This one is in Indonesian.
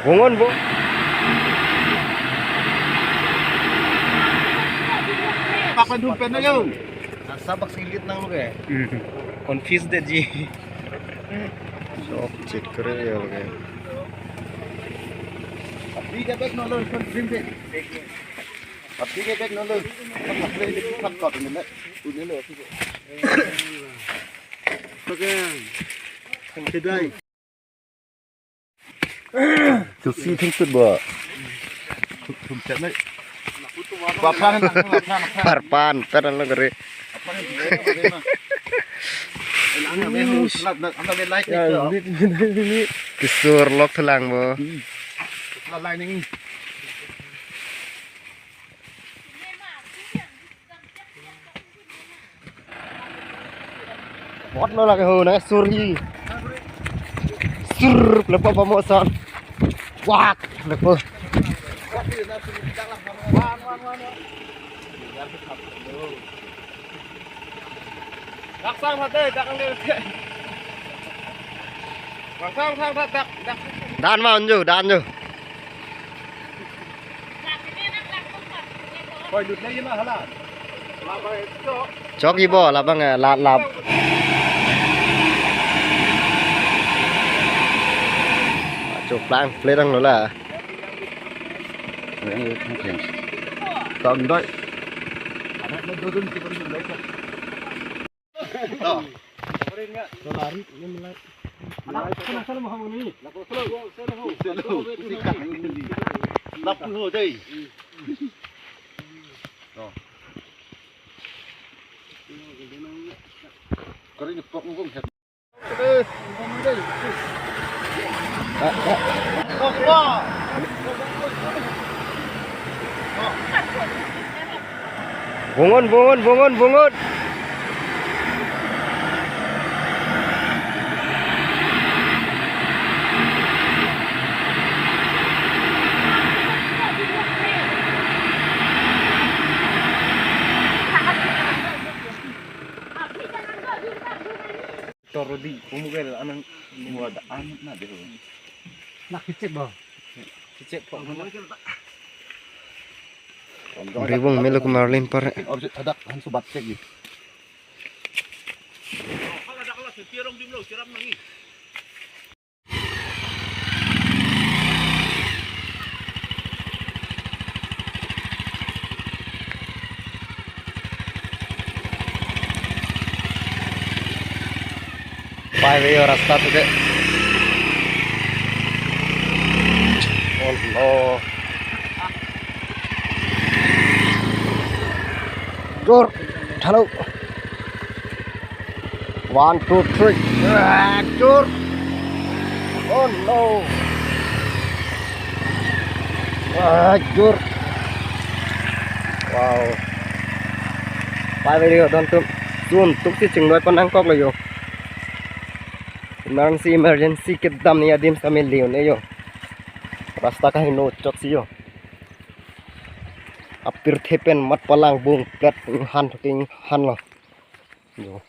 Bungon bu. Pakai dompet na yun. Sabak silit nang lu kayak. Confused deh ji. Sok check करे ya oke. Abdi ke bag nolo kon trim deh. Abdi ke bag nolo. Kon play di kat kat ini nak. Ini lo abdi. Pakai. Kedai. Susi thungsut bo. Dompet na. Bapak Parpan tenan lo kere. Kisur lok telang bo. Bot nó là cái hồ này sur hi. Sur lepas pamosan. Wak lepas. Đặc sang thật đây, đặc lên. Đặc sang thật đặc. Dan mau nju, dan nju. Coi đụt đây mà hả là? Là phải cho. Chok ibo là bang lap. Chụp lang, play đăng nó là. Còn đấy. Ada turun kita turun lagi. Tuh. Lari ini mulai. Sana mau ini. Selalu sikat ini. Lapun ho đây. Tuh. Có đi pok cũng thật. Bungon. Torodi, umugel anang muada anak na deh. Nak kicet bah. Kicet pok. Ribung meluk marlin par. Objek ada han sobat cek gitu. Pai ve rasta tu ke. Allah. Jor, halo. 1 2 3. Jor. Oh no. Jor. Wow. Pai ve don tum tuk si ching noi pan angkok lo yo. Emergency ke dam ni adim sa milion yo. Rasta ka hino chok si yo. Apir thepen mat palang bung plat han lo. Yo.